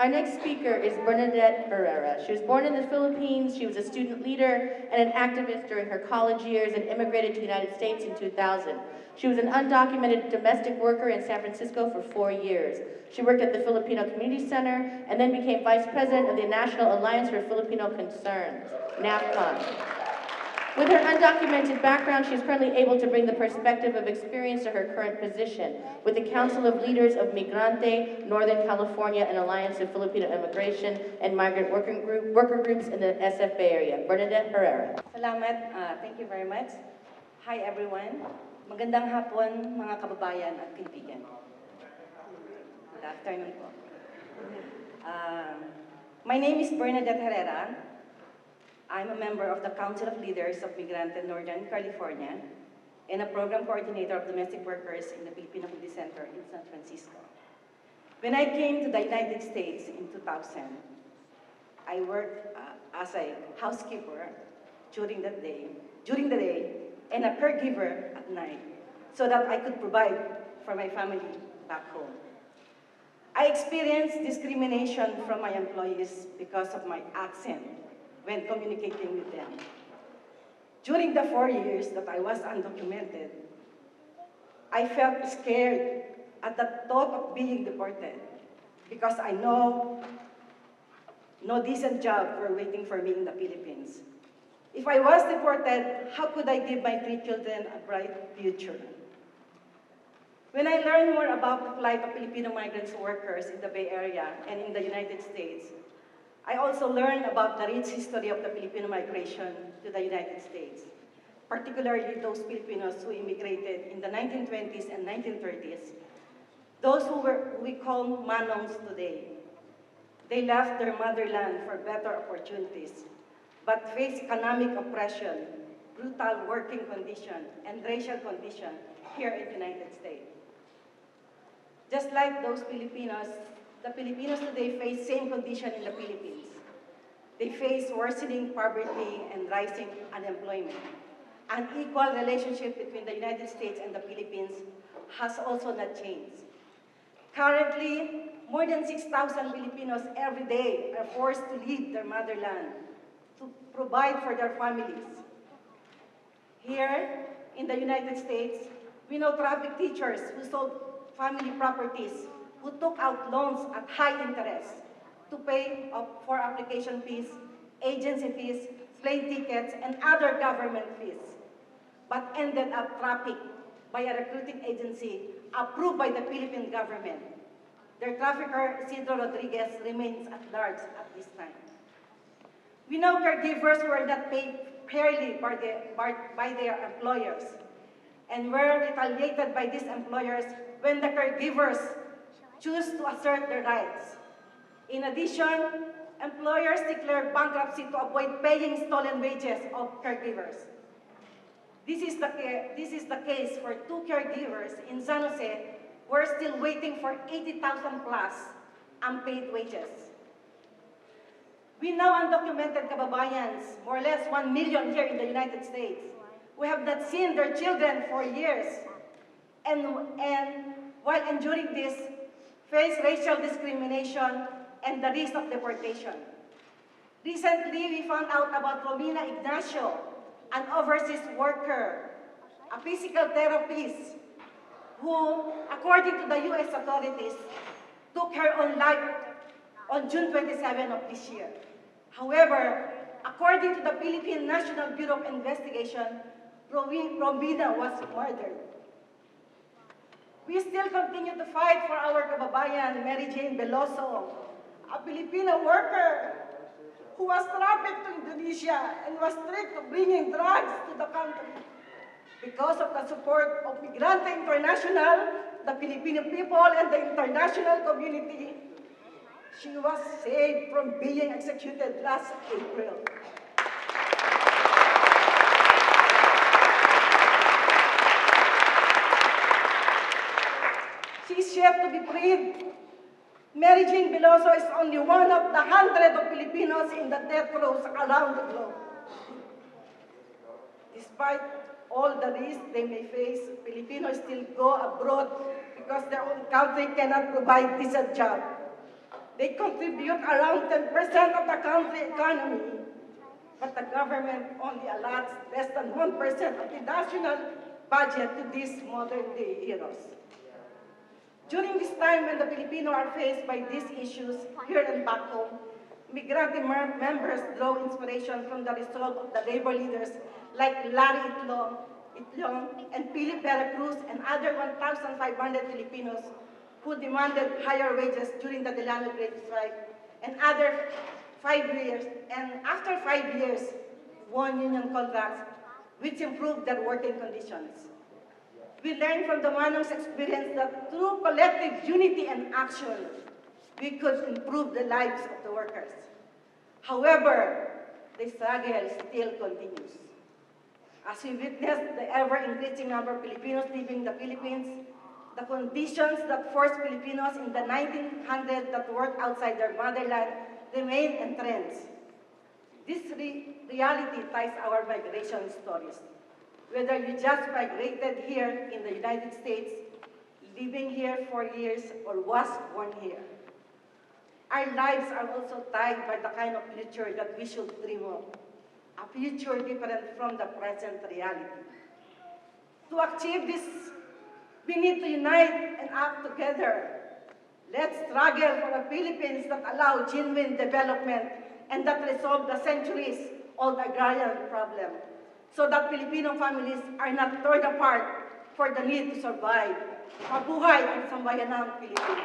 Our next speaker is Bernadette Herrera. She was born in the Philippines. She was a student leader and an activist during her college years and immigrated to the United States in 2000. She was an undocumented domestic worker in San Francisco for 4 years. She worked at the Filipino Community Center and then became vice president of the National Alliance for Filipino Concerns, NAFCON. With her undocumented background, she is currently able to bring the perspective of experience to her current position with the Council of Leaders of Migrante, Northern California, and Alliance of Filipino Immigration and Migrant worker groups in the SF Bay Area. Bernadette Herrera. Salamat. Thank you very much. Hi everyone. Magandang hapon mga kababayan at kaibigan. Good afternoon po. My name is Bernadette Herrera. I'm a member of the Council of Leaders of Migrante Northern California and a program coordinator of domestic workers in the Filipino Community Center in San Francisco. When I came to the United States in 2000, I worked as a housekeeper during the day, and a caregiver at night, so that I could provide for my family back home. I experienced discrimination from my employees because of my accent when communicating with them. During the 4 years that I was undocumented, I felt scared at the thought of being deported because I know no decent job were waiting for me in the Philippines. If I was deported, how could I give my 3 children a bright future? When I learned more about the plight of Filipino migrants workers in the Bay Area and in the United States, I also learned about the rich history of the Filipino migration to the United States, particularly those Filipinos who immigrated in the 1920s and 1930s, those who we call Manoms today. They left their motherland for better opportunities, but faced economic oppression, brutal working conditions, and racial conditions here in the United States. Just like those Filipinos, the Filipinos today face same condition in the Philippines. They face worsening poverty and rising unemployment. An equal relationship between the United States and the Philippines has also not changed. Currently, more than 6,000 Filipinos every day are forced to leave their motherland to provide for their families. Here in the United States, we know traffic teachers who sold family properties, who took out loans at high interest to pay for application fees, agency fees, plane tickets, and other government fees, but ended up trafficked by a recruiting agency approved by the Philippine government. Their trafficker, Isidro Rodriguez, remains at large at this time. We know caregivers were not paid fairly by their employers and were retaliated by these employers when the caregivers choose to assert their rights. In addition, employers declare bankruptcy to avoid paying stolen wages of caregivers. This is the case for 2 caregivers in San Jose who are still waiting for 80,000 plus unpaid wages. We know undocumented kababayans, more or less 1 million here in the United States, who have not seen their children for years, and while enduring this, face racial discrimination and the risk of deportation. Recently, we found out about Romina Ignacio, an overseas worker, a physical therapist, who, according to the U.S. authorities, took her own life on June 27 of this year. However, according to the Philippine National Bureau of Investigation, Romina was murdered. We still continue to fight for our kababayan, Mary Jane Veloso, a Filipino worker who was trafficked to Indonesia and was tricked to bringing drugs to the country. Because of the support of Migrante International, the Filipino people, and the international community, she was saved from being executed last April. She is yet to be freed. Mary Jane Veloso is only one of the hundreds of Filipinos in the death rows around the globe. Despite all the risks they may face, Filipinos still go abroad because their own country cannot provide decent job. They contribute around 10% of the country economy, but the government only allots less than 1% of the national budget to these modern-day heroes. During this time when the Filipinos are faced by these issues here and back home, migrant members draw inspiration from the resolve of the labor leaders like Larry Itlong and Philip Vera Cruz and other 1,500 Filipinos who demanded higher wages during the Delano Great Strike and after 5 years, won union contracts which improved their working conditions. We learned from the Manong's experience that through collective unity and action, we could improve the lives of the workers. However, the struggle still continues. As we witness the ever-increasing number of Filipinos leaving the Philippines, the conditions that forced Filipinos in the 1900s that worked outside their motherland remain entrenched. This reality ties our migration stories. Whether you just migrated here in the United States, living here for years, or was born here. Our lives are also tied by the kind of future that we should dream of, a future different from the present reality. To achieve this, we need to unite and act together. Let's struggle for a Philippines that allow genuine development and that resolve the centuries-old agrarian problem, so that Filipino families are not torn apart for the need to survive. Mabuhay ang sambayanang Pilipino.